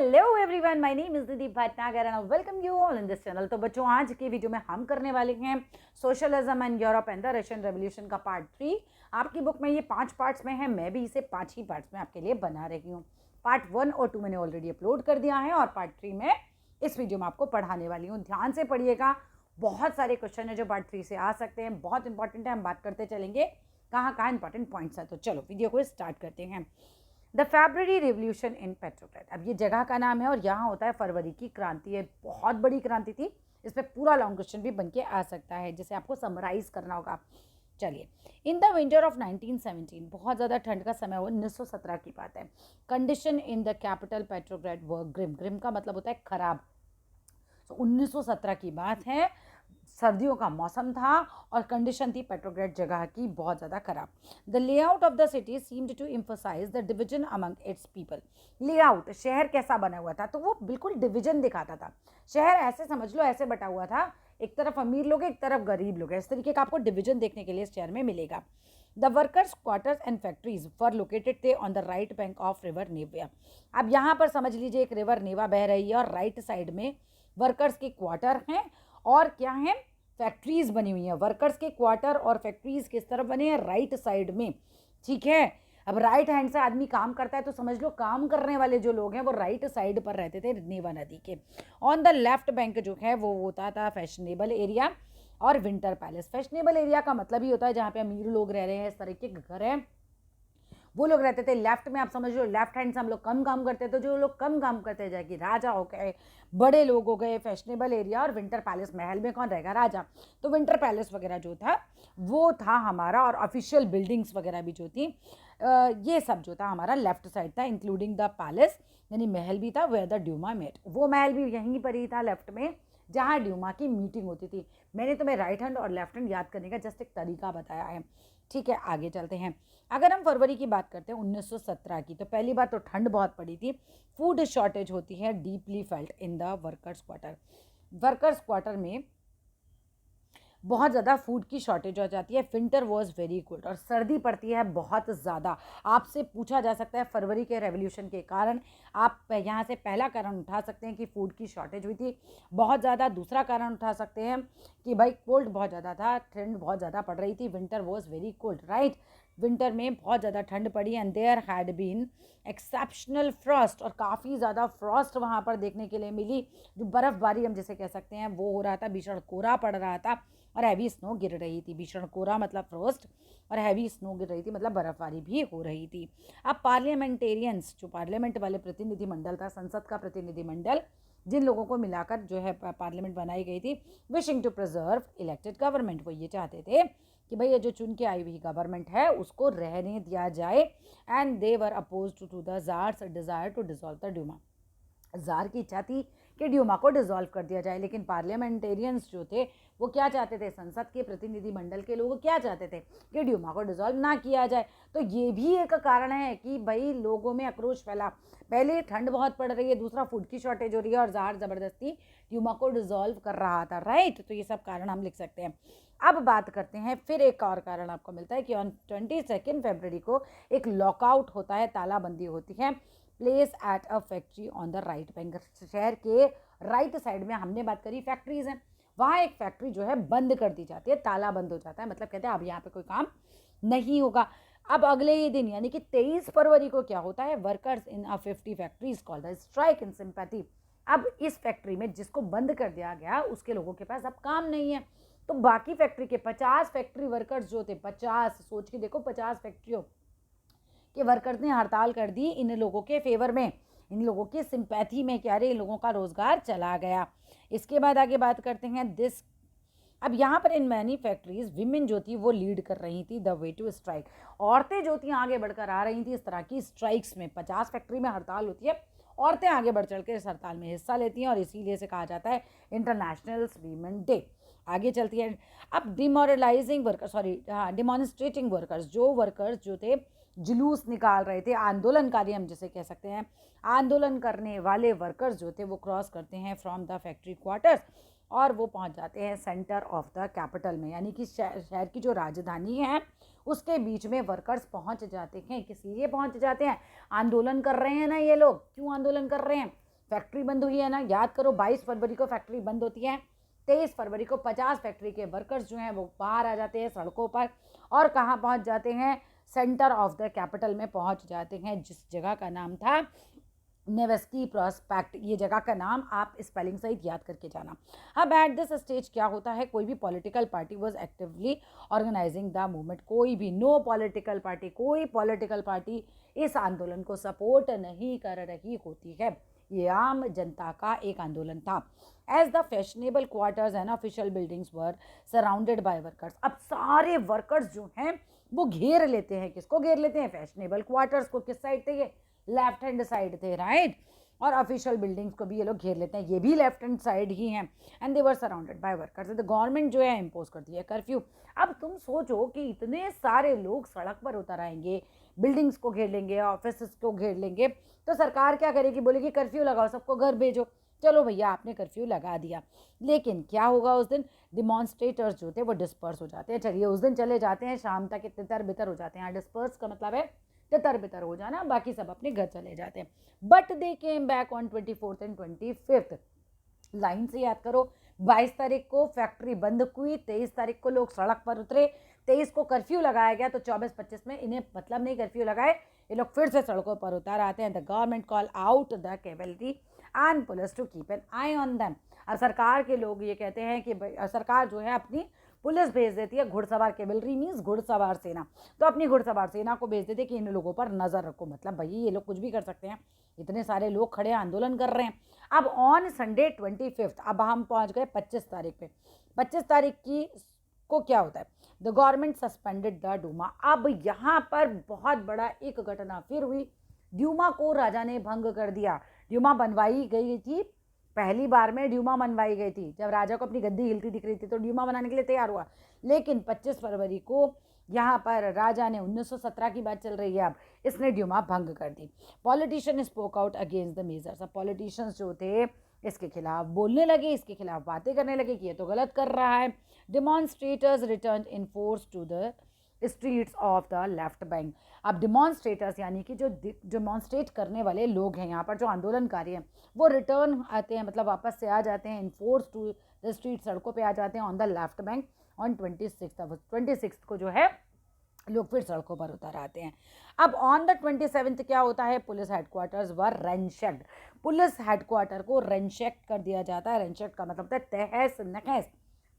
Hello everyone, my name is Nidhi Bhatnagar and I welcome you all in this channel. तो बच्चों, आज की video में हम करने वाले हैं socialism and Europe and the Russian revolution का पार्ट 3। आपकी बुक में ये 5 पार्ट्स में है, मैं भी इसे 5 ही पार्ट्स में आपके लिए बना रही हूँ। पार्ट 1 और 2 मैंने ऑलरेडी अपलोड कर दिया है और पार्ट 3 में इस वीडियो में आपको पढ़ाने वाली हूँ। ध्यान से पढ़िएगा, बहुत सारे क्वेश्चन है जो पार्ट 3 से आ सकते हैं, बहुत इंपॉर्टेंट है। हम बात करते चलेंगे कहाँ कहाँ इंपॉर्टेंट पॉइंट्स है। तो चलो वीडियो को स्टार्ट करते हैं। The February revolution in Petrograd, अब ये जगह का नाम है और यहाँ होता है फरवरी की क्रांति। है बहुत बड़ी क्रांति थी, इस पर पूरा लॉन्ग क्वेश्चन भी बन के आ सकता है जिसे आपको समराइज करना होगा। चलिए, इन द विंटर ऑफ 1917, बहुत ज़्यादा ठंड का समय हो, 1917 की बात है। Condition in the capital Petrograd were grim, grim का मतलब होता है खराब। तो 1917 की बात है, सर्दियों का मौसम था और कंडीशन थी पेट्रोग्राड जगह की बहुत ज़्यादा खराब। The layout of the city seemed to emphasise the division among its people. Layout, शहर कैसा बना हुआ था, तो वो बिल्कुल डिवीजन दिखाता था। शहर ऐसे समझ लो, ऐसे बटा हुआ था, एक तरफ अमीर लोग एक तरफ गरीब लोग, इस तरीके का आपको डिवीजन देखने के लिए इस शहर में मिलेगा। The workers quarters and factories were located थे on the right bank of river Neva. अब यहाँ पर समझ लीजिए एक रिवर नेवा बह रही है और राइट साइड में वर्कर्स के क्वार्टर हैं और क्या है, फैक्ट्रीज बनी हुई हैं। वर्कर्स के क्वार्टर और फैक्ट्रीज किस तरफ बने हैं, राइट साइड में। ठीक है, अब राइट हैंड से आदमी काम करता है तो समझ लो काम करने वाले जो लोग हैं वो राइट साइड पर रहते थे नेवा नदी के। ऑन द लेफ्ट बैंक जो है वो होता था फैशनेबल एरिया और विंटर पैलेस। फैशनेबल एरिया का मतलब ही होता है जहाँ पे अमीर लोग रह रहे हैं, इस तरह के घर हैं, वो लोग रहते थे। लेफ्ट में आप समझ लो, लेफ्ट हैंड से हम लोग कम काम करते थे, जो लोग कम काम करते जाएगी, राजा हो गए, बड़े लोग हो गए, फैशनेबल एरिया। और विंटर पैलेस, महल में कौन रहेगा, राजा। तो विंटर पैलेस वगैरह जो था वो था हमारा, और ऑफिशियल बिल्डिंग्स वगैरह भी जो थी, ये सब जो था हमारा लेफ्ट साइड था, इंक्लूडिंग द पैलेस, यानी महल भी था, वेयर द ड्यूमा मेट। वो महल भी यहीं पर ही था लेफ्ट में जहाँ ड्यूमा की मीटिंग होती थी। मैंने तुम्हें राइट हैंड और लेफ्ट हैंड याद करने का जस्ट एक तरीका बताया है। ठीक है, आगे चलते हैं। अगर हम फरवरी की बात करते हैं 1917 की, तो पहली बात तो ठंड बहुत पड़ी थी, फूड शॉर्टेज होती है, deeply felt in the workers quarter. Workers quarter में बहुत ज़्यादा फूड की शॉर्टेज हो जाती है। विंटर वॉज वेरी कोल्ड, और सर्दी पड़ती है बहुत ज़्यादा। आपसे पूछा जा सकता है फरवरी के रेवोल्यूशन के कारण, आप यहाँ से पहला कारण उठा सकते हैं कि फूड की शॉर्टेज हुई थी बहुत ज़्यादा। दूसरा कारण उठा सकते हैं कि भाई कोल्ड बहुत ज़्यादा था, ठंड बहुत ज़्यादा पड़ रही थी, winter was very cold, right. Winter में बहुत ज़्यादा ठंड पड़ी and there had been exceptional frost, और काफ़ी ज़्यादा फ्रॉस्ट वहाँ पर देखने के लिए मिली, जो बर्फ़बारी हम जिसे कह सकते हैं वो हो रहा था, भीषण कोहरा पड़ रहा था और हैवी स्नो गिर रही थी। भीषण कोहरा मतलब फ्रोस्ट, और हैवी स्नो गिर रही थी मतलब बर्फबारी भी हो रही थी। अब पार्लियामेंटेरियंस, जो पार्लियामेंट वाले प्रतिनिधिमंडल था, संसद का प्रतिनिधिमंडल, जिन लोगों को मिलाकर जो है पार्लियामेंट बनाई गई थी, wishing to preserve elected government, वो ये चाहते थे कि भाई ये जो चुन के आई हुई गवर्नमेंट है उसको रहने दिया जाए। And they were opposed to the tsar's desire to dissolve the Duma. Tsar की इच्छा थी कि ड्यूमा को डिसॉल्व कर दिया जाए, लेकिन पार्लियामेंटेरियंस जो थे वो क्या चाहते थे, संसद के प्रतिनिधिमंडल के लोग क्या चाहते थे कि ड्यूमा को डिसॉल्व ना किया जाए। तो ये भी एक कारण है कि भाई लोगों में आक्रोश फैला। पहले ठंड बहुत पड़ रही है, दूसरा फूड की शॉर्टेज हो रही है, और ज़ार ज़बरदस्ती ड्यूमा को डिसॉल्व कर रहा था, राइट। तो ये सब कारण हम लिख सकते हैं। अब बात करते हैं, फिर एक और कारण आपको मिलता है कि ऑन 22 फरवरी को एक लॉकआउट होता है, तालाबंदी होती है, place at a factory on the right bank. शहर के राइट साइड में हमने बात करी फैक्ट्रीज हैं, वहाँ एक फैक्ट्री जो है बंद कर दी जाती है, ताला बंद हो जाता है, मतलब कहते हैं अब यहाँ पे कोई काम नहीं होगा। अब अगले ही दिन यानी कि 23 फरवरी को क्या होता है, workers in a 50 factories called the strike in sympathy. अब इस फैक्ट्री में जिसको बंद कर दिया गया उसके लोगों के पास अब काम नहीं है, तो बाकी फैक्ट्री के 50 फैक्ट्री वर्कर्स जो थे, 50, सोच के देखो, 50 फैक्ट्रियों के वर्कर्स ने हड़ताल कर दी इन लोगों के फेवर में, इन लोगों की सिंपैथी में, क्या रे इन लोगों का रोजगार चला गया। इसके बाद आगे बात करते हैं दिस। अब यहाँ पर इन मैनी फैक्ट्रीज विमेन जो थी वो लीड कर रही थी द वे टू स्ट्राइक। औरतें जो थी आगे बढ़कर आ रही थी इस तरह की स्ट्राइक्स में। 50 फैक्ट्री में हड़ताल होती है, औरतें आगे बढ़ चढ़ के इस हड़ताल में हिस्सा लेती हैं, और इसीलिए इसे कहा जाता है इंटरनेशनल वीमेन डे। आगे चलती है। अब डिमोरलाइजिंग वर्कर, सॉरी हाँ, डिमॉन्स्ट्रेटिंग वर्कर्स, जो वर्कर्स जो थे जुलूस निकाल रहे थे, आंदोलनकारी हम जिसे कह सकते हैं, आंदोलन करने वाले वर्कर्स जो थे वो क्रॉस करते हैं फ्रॉम द फैक्ट्री क्वार्टर्स और वो पहुंच जाते हैं सेंटर ऑफ द कैपिटल में, यानी कि शहर की जो राजधानी है उसके बीच में वर्कर्स पहुंच जाते हैं। किस लिए पहुंच जाते हैं, आंदोलन कर रहे हैं ना ये लोग। क्यों आंदोलन कर रहे हैं, फैक्ट्री बंद हुई है ना, याद करो 22 फरवरी को फैक्ट्री बंद होती है, 23 फरवरी को 50 फैक्ट्री के वर्कर्स जो हैं वो बाहर आ जाते हैं सड़कों पर, और कहाँ पहुँच जाते हैं, सेंटर ऑफ द कैपिटल में पहुँच जाते हैं, जिस जगह का नाम था नेवेस्की प्रॉस्पेक्ट। ये जगह का नाम आप स्पेलिंग सहित याद करके जाना। अब एट दिस स्टेज क्या होता है, कोई भी political party was actively organising the movement, कोई भी, नो पॉलिटिकल पार्टी, कोई पॉलिटिकल पार्टी इस आंदोलन को सपोर्ट नहीं कर रही होती है, ये आम जनता का एक आंदोलन था। As the fashionable quarters and official buildings were surrounded by workers, अब सारे वर्कर्स जो हैं वो घेर लेते हैं, किसको घेर लेते हैं, फैशनेबल क्वार्टर्स को। किस साइड थे ये, लेफ्ट हैंड साइड थे, राइट। और ऑफिशियल बिल्डिंग्स को भी ये लोग घेर लेते हैं, ये भी लेफ्ट हैंड साइड ही हैं। And they were surrounded by workers, the government जो है इम्पोज करती है कर्फ्यू। अब तुम सोचो कि इतने सारे लोग सड़क पर उतर आएंगे, बिल्डिंग्स को घेर लेंगे, ऑफिस को घेर लेंगे, तो सरकार क्या करेगी, बोलेगी कर्फ्यू लगाओ, सबको घर भेजो। चलो भैया आपने कर्फ्यू लगा दिया, लेकिन क्या होगा उस दिन, डिमॉन्स्ट्रेटर्स जो थे वो डिस्पर्स हो जाते हैं। चलिए उस दिन चले जाते हैं, शाम तक तितर बितर हो जाते हैं। डिस्पर्स का मतलब है तितर बितर हो जाना, बाकी सब अपने घर चले जाते हैं। But they came back on 24th and 25th। Line से याद करो, 22 तारीख को फैक्ट्री बंद हुई, 23 तारीख को लोग सड़क पर उतरे, 23 को कर्फ्यू लगाया गया, तो 24-25 में इन्हें मतलब नहीं कर्फ्यू लगाए, ये लोग फिर से सड़कों पर उतर आते हैं। The government call out the cavalry and police to keep an eye on them. अब सरकार के लोग ये कहते हैं कि सरकार जो है अपनी पुलिस भेज देती है, घुड़सवार, कैवेलरी मीन्स घुड़सवार सेना, तो अपनी घुड़सवार सेना को भेज देते हैं कि इन लोगों पर नज़र रखो। मतलब भाई ये लोग कुछ भी कर सकते हैं, इतने सारे लोग खड़े आंदोलन कर रहे हैं। अब ऑन संडे 25th, अब हम पहुंच गए 25 तारीख पे। 25 तारीख की को क्या होता है, the government suspended the Duma. अब यहाँ पर बहुत बड़ा एक घटना फिर हुई, ड्यूमा को राजा ने भंग कर दिया। ड्यूमा बनवाई गई थी, पहली बार में ड्यूमा मनवाई गई थी, जब राजा को अपनी गद्दी हिलती दिख रही थी तो ड्यूमा बनाने के लिए तैयार हुआ। लेकिन 25 फरवरी को यहाँ पर राजा ने, 1917 की बात चल रही है अब, इसने ड्यूमा भंग कर दी। Politician spoke out against the measures. अब पॉलिटिशियंस जो थे इसके खिलाफ बोलने लगे, इसके खिलाफ बातें करने लगे कि ये तो गलत कर रहा है। Demonstrators return in force to the streets of the left bank. अब डिमॉन्स्ट्रेटर्स यानी कि जो डिमॉन्स्ट्रेट करने वाले लोग हैं, यहाँ पर जो आंदोलनकारी हैं, वो रिटर्न आते हैं, मतलब वापस से आ जाते हैं, in force to the street, सड़कों पे आ जाते हैं on the left bank on 26 को जो है लोग फिर सड़कों पर उतर आते हैं। अब ऑन द 27 क्या होता है, पुलिस हेडक्वार्टर्स वर रेंशेक्ड। पुलिस हेडक्वार्टर को रेंशेक्ट कर दिया जाता है। रेंशेक्ट का मतलब है तहस नहस।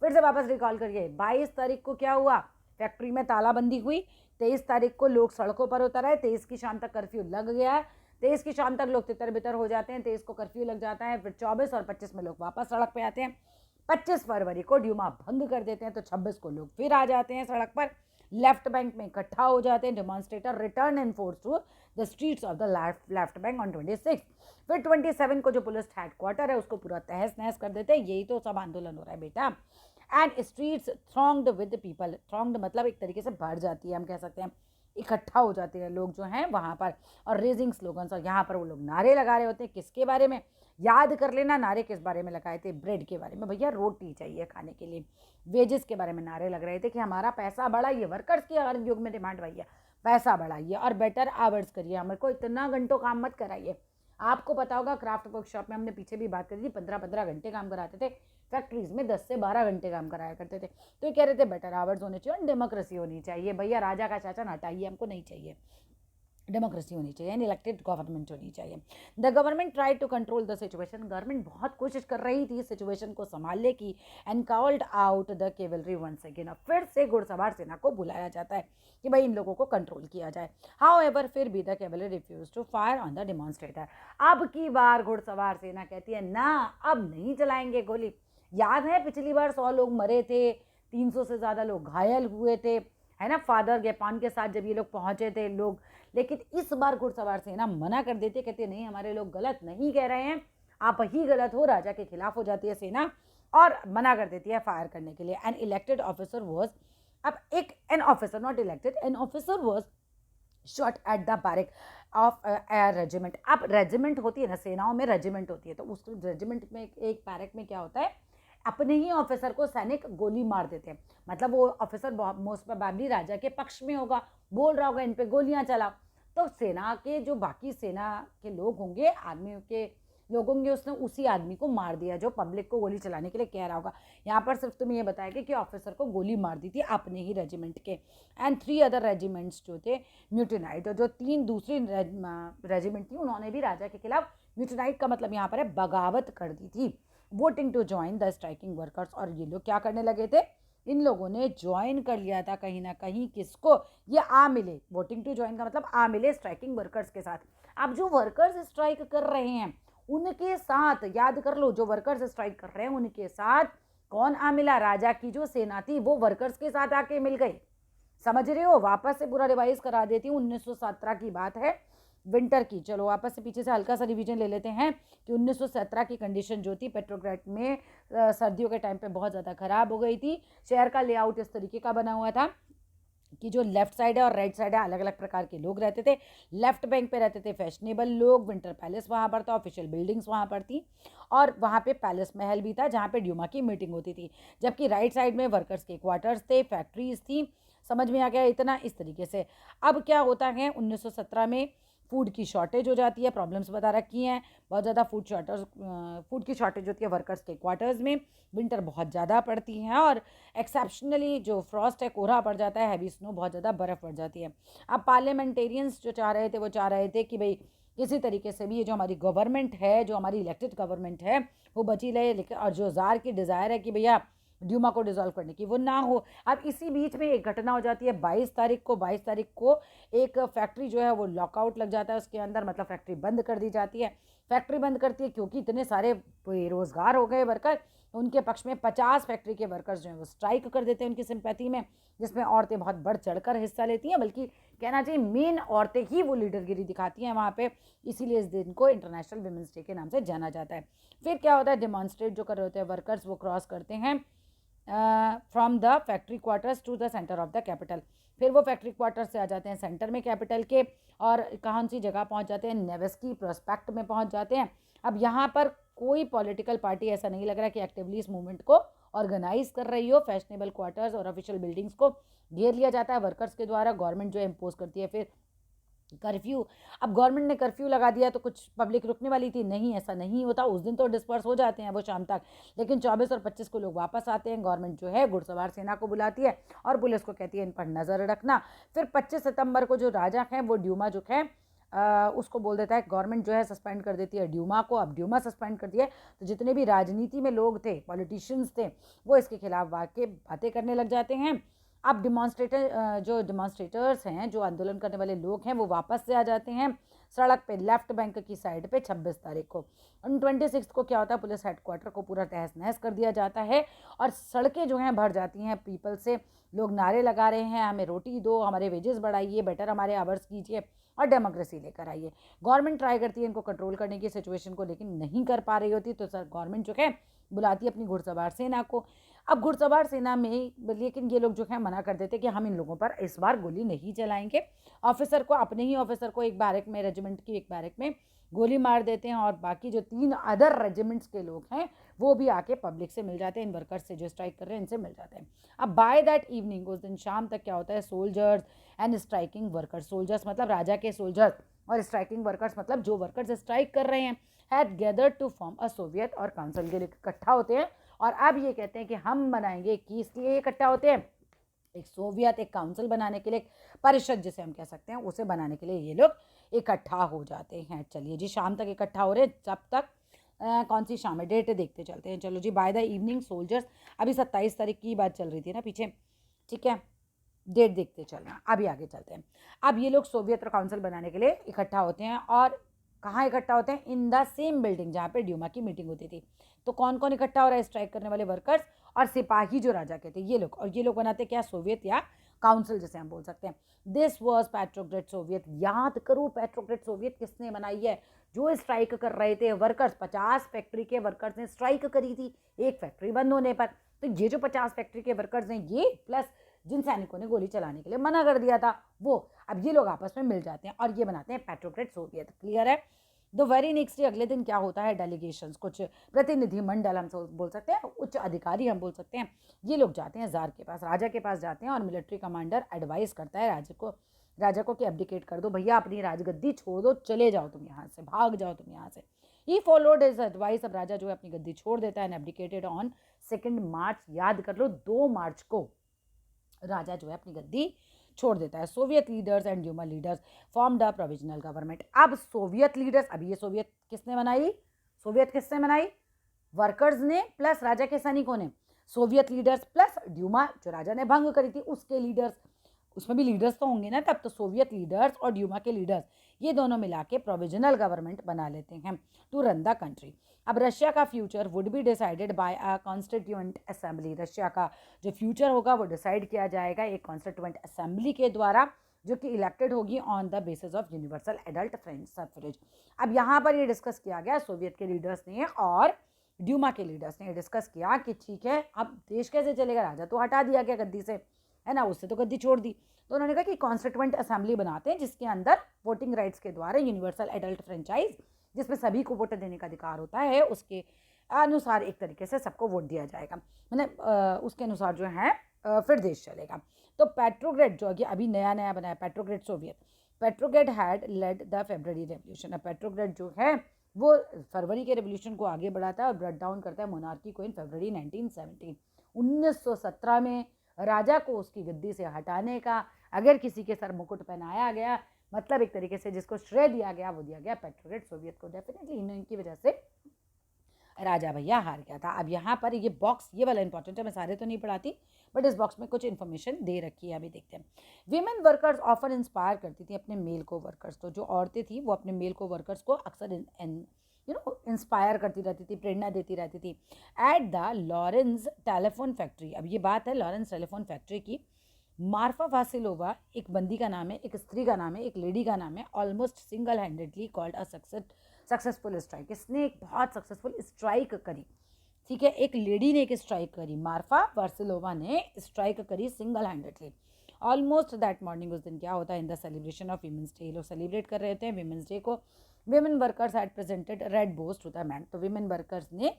फिर से वापस रिकॉल करिए, 22 तारीख को क्या हुआ, फैक्ट्री में तालाबंदी हुई, 23 तारीख को लोग सड़कों पर उतर आए, 23 की शाम तक कर्फ्यू लग गया है, 23 की शाम तक लोग तितर बितर हो जाते हैं, 23 को कर्फ्यू लग जाता है, फिर 24 और 25 में लोग वापस सड़क पे आते हैं। 25 फरवरी को ड्यूमा भंग कर देते हैं, तो 26 को लोग फिर आ जाते हैं सड़क पर, लेफ्ट बैंक में इकट्ठा हो जाते हैं। Demonstrator return in force to the streets of the left bank on 26। फिर 27 को जो पुलिस हेडक्वार्टर है उसको पूरा तहस नहस कर देते हैं। यही तो सब आंदोलन हो रहा है बेटा। And streets thronged with people, thronged मतलब एक तरीके से भर जाती है, हम कह सकते हैं इकट्ठा हो जाते हैं लोग जो हैं वहाँ पर, और रेजिंग स्लोगन्स, और यहाँ पर वो लोग नारे लगा रहे होते हैं। किसके बारे में, याद कर लेना नारे किस बारे में लगाए थे, ब्रेड के बारे में, भैया रोटी चाहिए खाने के लिए। वेजेस के बारे में नारे लग रहे थे कि हमारा पैसा बढ़ाइए, वर्कर्स की हर युग में डिमांड वही है, पैसा बढ़ाइए और बेटर आवर्स करिए, हमारे को इतना घंटों काम मत कराइए। आपको पता होगा क्राफ्ट वर्कशॉप में हमने पीछे भी बात करी थी, 15-15 घंटे काम कराते थे, फैक्ट्रीज में 10 से 12 घंटे काम कराया करते थे। तो ये कह रहे थे बेटर आवर्स होने चाहिए और डेमोक्रेसी होनी चाहिए। भैया राजा का शासन हटाइए, हमको नहीं चाहिए, डेमोक्रेसी होनी चाहिए, एंड इलेक्टेड गवर्नमेंट होनी चाहिए। The government try to control the situation. Government बहुत कोशिश कर रही थी इस सिचुएशन को संभालने की। And called out the cavalry once again. फिर से घुड़सवार सेना को बुलाया जाता है कि भाई इन लोगों को कंट्रोल किया जाए। हाउएवर फिर भी the cavalry refuse to fire on the demonstrator. अब की बार घुड़सवार सेना कहती है ना, अब नहीं चलाएंगे गोली। याद है पिछली बार 100 लोग मरे थे, 300 से ज़्यादा लोग घायल हुए थे, है ना, फादर गेपान के साथ जब ये लोग पहुँचे थे लोग। लेकिन इस बार घुड़सवार सेना मना कर देते, कहते नहीं हमारे लोग गलत नहीं कह रहे हैं, आप ही गलत हो, राजा के खिलाफ हो जाती है सेना और मना कर देती है फायर करने के लिए। एन इलेक्टेड ऑफिसर वॉज, अब एक an officer not elected, an officer was shot at the barrack of A regiment. अब रेजिमेंट होती है ना, सेनाओं में रेजिमेंट होती है, तो उस रेजिमेंट में एक बैरक में क्या होता है, अपने ही ऑफिसर को सैनिक गोली मार देते हैं। मतलब वो ऑफिसर मोस्ट प्रोबेबली राजा के पक्ष में होगा, बोल रहा होगा इन पे गोलियां चलाओ, तो सेना के जो बाकी सेना के लोग होंगे, आर्मी के लोगों ने उसने उसी आदमी को मार दिया जो पब्लिक को गोली चलाने के लिए कह रहा होगा। यहाँ पर सिर्फ तुम्हें ये बताया कि ऑफिसर को गोली मार दी थी अपने ही रेजिमेंट के। एंड 3 अदर रेजिमेंट्स जो थे म्यूटिनाइट, और जो 3 दूसरी रेजिमेंट थी उन्होंने भी राजा के खिलाफ, म्यूटिनाइट का मतलब यहाँ पर है बगावत कर दी थी, voting to join the striking workers. और ये लोग क्या करने लगे थे, इन लोगों ने ज्वाइन कर लिया था कहीं ना कहीं किसको, ये आ मिले, वोटिंग टू ज्वाइन का मतलब आ मिले स्ट्राइकिंग वर्कर्स के साथ। अब जो वर्कर्स स्ट्राइक कर रहे हैं उनके साथ, याद कर लो, जो वर्कर्स स्ट्राइक कर रहे हैं उनके साथ कौन आ मिला, राजा की जो सेना थी वो वर्कर्स के साथ आके मिल गई। समझ रहे हो, वापस से पूरा रिवाइज करा देती हूँ, 1917 की बात है, विंटर की। चलो वापस से पीछे से हल्का सा रिवीजन ले लेते हैं कि 1917 की कंडीशन जो थी पेट्रोग्राड में सर्दियों के टाइम पे बहुत ज़्यादा ख़राब हो गई थी। शहर का लेआउट इस तरीके का बना हुआ था कि जो लेफ्ट साइड है और राइट साइड है अलग अलग प्रकार के लोग रहते थे। लेफ्ट बैंक पे रहते थे फैशनेबल लोग, विंटर पैलेस वहाँ पर था, ऑफिशियल बिल्डिंग्स वहाँ पर थी, और वहाँ पे पैलेस महल भी था जहाँ पे ड्यूमा की मीटिंग होती थी। जबकि राइट साइड में वर्कर्स के क्वार्टर्स थे, फैक्ट्रीज थी। समझ में आ गया इतना, इस तरीके से। अब क्या होता है, 1917 में फूड की शॉर्टेज हो जाती है, प्रॉब्लम्स बता रखी हैं बहुत ज़्यादा, फूड की शॉर्टेज होती है वर्कर्स के क्वार्टर्स में, विंटर बहुत ज़्यादा पड़ती है, और एक्सेप्शनली जो फ्रॉस्ट है, कोहरा पड़ जाता है, हैवी स्नो, बहुत ज़्यादा बर्फ़ पड़ जाती है। अब पार्लियामेंटेरियंस जो चाह रहे थे वो चाह रहे थे कि भाई किसी तरीके से भी ये जो हमारी गवर्नमेंट है, जो हमारी इलेक्टेड गवर्नमेंट है वो बची रहे, लेकिन और जो ज़ार की डिज़ायर है कि भैया ड्यूमा को डिसॉल्व करने की, वो ना हो। अब इसी बीच में एक घटना हो जाती है 22 तारीख को एक फैक्ट्री जो है वो लॉकआउट लग जाता है उसके अंदर, मतलब फैक्ट्री बंद कर दी जाती है। फैक्ट्री बंद करती है क्योंकि इतने सारे बेरोजगार हो गए वर्कर, उनके पक्ष में 50 फैक्ट्री के वर्कर्स जो हैं वो स्ट्राइक कर देते हैं उनकी सिंपैथी में, जिसमें औरतें बहुत बढ़ चढ़कर हिस्सा लेती हैं, बल्कि कहना चाहिए मेन औरतें ही वो लीडरगिरी दिखाती हैं वहाँ पे। इसीलिए इस दिन को इंटरनेशनल वुमेंस डे के नाम से जाना जाता है। फिर क्या होता है, डिमॉन्स्ट्रेट जो कर रहे होते हैं वर्कर्स वो क्रॉस करते हैं from the factory quarters to the centre of the capital. फिर वो फैक्ट्री क्वार्टर से आ जाते हैं सेंटर में कैपिटल के, और कौन सी जगह पहुंच जाते हैं, नेवेस्की प्रोस्पेक्ट में पहुंच जाते हैं। अब यहाँ पर कोई पॉलिटिकल पार्टी ऐसा नहीं लग रहा कि एक्टिवली इस मूवमेंट को ऑर्गेनाइज कर रही हो। फैशनेबल क्वार्टर्स और ऑफिशियल बिल्डिंग्स को घेर लिया जाता है वर्कर्स के द्वारा, गवर्नमेंट जो है इम्पोज करती है फिर कर्फ्यू। अब गवर्नमेंट ने कर्फ्यू लगा दिया तो कुछ पब्लिक रुकने वाली थी, नहीं, ऐसा नहीं होता। उस दिन तो डिस्पर्स हो जाते हैं वो शाम तक, लेकिन 24 और 25 को लोग वापस आते हैं। गवर्नमेंट जो है घुड़सवार सेना को बुलाती है और पुलिस को कहती है इन पर नज़र रखना। फिर 25 सितंबर को जो राजा हैं वो ड्यूमा जो है उसको बोल देता है, गवर्नमेंट जो है सस्पेंड कर देती है ड्यूमा को। अब ड्यूमा सस्पेंड कर दिया तो जितने भी राजनीति में लोग थे, पॉलिटिशियंस थे, वो इसके खिलाफ वाकई बातें करने लग जाते हैं। अब डिमॉन्स्ट्रेटर्स हैं, जो आंदोलन करने वाले लोग हैं, वो वापस से आ जाते हैं सड़क पे लेफ्ट बैंक की साइड पे 26 तारीख को। 26 को क्या होता है, पुलिस हेडक्वार्टर को पूरा तहस नहस कर दिया जाता है और सड़कें जो हैं भर जाती हैं पीपल से। लोग नारे लगा रहे हैं, हमें रोटी दो, हमारे वेजेस बढ़ाइए, बेटर हमारे आवर्स कीजिए और डेमोक्रेसी लेकर आइए। गवर्नमेंट ट्राई करती है इनको कंट्रोल करने की सिचुएशन को, लेकिन नहीं कर पा रही होती, तो सर गवर्नमेंट जो है बुलाती है अपनी घुड़सवार सेना को। अब घुड़सवार सेना में, लेकिन ये लोग जो है मना कर देते कि हम इन लोगों पर इस बार गोली नहीं चलाएंगे। ऑफिसर को, अपने ही ऑफिसर को एक बैरक में, रेजिमेंट की एक बैरक में गोली मार देते हैं, और बाकी जो 3 अदर रेजिमेंट्स के लोग हैं वो भी आके पब्लिक से मिल जाते हैं, इन वर्कर्स से जो स्ट्राइक कर रहे हैं इनसे मिल जाते हैं। अब बाय दैट इवनिंग, उस दिन शाम तक क्या होता है, soldiers and striking workers, soldiers मतलब राजा के सोल्जर्स और स्ट्राइकिंग वर्कर्स मतलब जो वर्कर्स स्ट्राइक कर रहे हैं, had gathered to form a soviet और काउंसिल के लिए इकट्ठा होते हैं। और अब ये कहते हैं कि हम बनाएंगे, कि इसलिए इकट्ठा होते हैं, एक सोवियत, एक काउंसिल बनाने के लिए, एक परिषद जिसे हम कह सकते हैं, उसे बनाने के लिए ये लोग इकट्ठा हो जाते हैं। चलिए जी, शाम तक इकट्ठा हो रहे हैं, जब तक कौन सी शाम है, डेट देखते चलते हैं। चलो जी, बाय द इवनिंग सोल्जर्स, अभी 27 तारीख की बात चल रही थी ना पीछे, ठीक है, डेट देखते चलना, अभी आगे चलते हैं। अब ये लोग सोवियत और काउंसिल बनाने के लिए इकट्ठा होते हैं, और कहाँ इकट्ठा होते हैं, इन द सेम बिल्डिंग जहाँ पे ड्यूमा की मीटिंग होती थी। तो कौन कौन इकट्ठा हो रहा है, स्ट्राइक करने वाले वर्कर्स और सिपाही जो राजा के थे, ये लोग। और ये लोग बनाते क्या, सोवियत या काउंसिल जिसे हम बोल सकते हैं। This was Petrograd Soviet. याद करो पेट्रोग्रेड सोवियत किसने बनाई है, जो स्ट्राइक कर रहे थे वर्कर्स, 50 फैक्ट्री के वर्कर्स ने स्ट्राइक करी थी एक फैक्ट्री बंद होने पर। तो ये जो 50 फैक्ट्री के वर्कर्स हैं, ये प्लस जिन सैनिकों ने गोली चलाने के लिए मना कर दिया था वो, अब ये लोग आपस में मिल जाते हैं और ये बनाते हैं पेट्रोग्रेड सोवियत। क्लियर है। द वेरी नेक्स्ट डे, अगले दिन क्या होता है, डेलीगेशंस, कुछ प्रतिनिधि मंडल हम बोल सकते हैं, उच्च अधिकारी हम बोल सकते हैं, ये लोग जाते हैं जार के पास, राजा के पास जाते हैं, और मिलिट्री कमांडर एडवाइस करता है राजा को कि एब्डिकेट कर दो भैया, अपनी राजगद्दी छोड़ दो, चले जाओ तुम यहाँ से, भाग जाओ तुम यहाँ से। He followed his advice. अब राजा जो है अपनी गद्दी छोड़ देता है, एब्डिकेटेड ऑन 2 मार्च। याद कर लो 2 मार्च को राजा जो है अपनी गद्दी छोड़ देता है। Soviet leaders and Duma leaders formed a provisional government. अब सोवियत लीडर्स, अब ये सोवियत किसने बनाई, सोवियत किसने बनाई, वर्कर्स ने प्लस राजा के सैनिकों ने। सोवियत लीडर्स प्लस ड्यूमा जो राजा ने भंग करी थी उसके लीडर्स, उसमें भी लीडर्स तो होंगे ना तब, तो सोवियत लीडर्स और ड्यूमा के लीडर्स ये दोनों मिला के प्रोविजनल गवर्नमेंट बना लेते हैं टू रन द कंट्री। अब रशिया का future would be decided by a constituent assembly. Russia का जो फ्यूचर होगा वो डिसाइड किया जाएगा एक कॉन्स्टिट्यूएंट असेंबली के द्वारा, जो कि इलेक्टेड होगी on the basis of universal adult French suffrage. अब यहाँ पर ये डिस्कस किया गया, सोवियत के लीडर्स ने और ड्यूमा के लीडर्स ने डिस्कस किया कि ठीक है अब देश कैसे चलेगा, राजा तो हटा दिया गया गद्दी से, है ना, उससे तो गद्दी छोड़ दी। तो उन्होंने कहा कि कॉन्स्टिट्यूएंट असेंबली बनाते हैं जिसके अंदर वोटिंग राइट्स के द्वारा यूनिवर्सल एडल्ट फ्रेंचाइज, जिसमें सभी को वोट देने का अधिकार होता है, उसके अनुसार एक तरीके से सबको वोट दिया जाएगा, मतलब उसके अनुसार जो है फिर देश चलेगा। तो पेट्रोग्रेड जो कि अभी नया नया बनाया, Petrograd Soviet, Petrograd had led the February revolution. अब पेट्रोग्रेड जो है वो फरवरी के रेवोल्यूशन को आगे बढ़ाता है और ब्रेक डाउन करता है मोनार्की को इन फरवरी 1917। 1917 में राजा को उसकी गद्दी से हटाने का अगर किसी के सर मुकुट पहनाया गया, मतलब एक तरीके से जिसको श्रेय दिया गया वो दिया गया पेट्रोग्रेड सोवियत को। डेफिनेटली इनकी वजह से राजा भैया हार गया था। अब यहाँ पर ये बॉक्स ये वाला इंपॉर्टेंट है, मैं सारे तो नहीं पढ़ाती बट इस बॉक्स में कुछ इन्फॉर्मेशन दे रखी है, अभी देखते हैं। वीमेन वर्कर्स ऑफर इंस्पायर करती थी अपने मेल को वर्कर्स को, जो औरतें थी वो अपने मेल को वर्कर्स को अक्सर इंस्पायर करती रहती थी, प्रेरणा देती रहती थी। At the Lawrence telephone factory, अब ये बात है लॉरेंस टेलीफोन फैक्ट्री की, मार्फा वासिलोवा एक बंदी का नाम है, एक स्त्री का नाम है, एक लेडी का नाम है, almost single handedly called a successful strike. इसने एक बहुत सक्सेसफुल स्ट्राइक करी, ठीक है, एक लेडी ने एक स्ट्राइक करी, मार्फा वासिलोवा ने स्ट्राइक करी single handedly. Almost that morning, उस दिन क्या होता है, in the celebration of women's day, लोग सेलिब्रेट कर रहे थे वीमेंस डे को। Women workers had presented red bows to the man, तो वीमेन वर्कर्स ने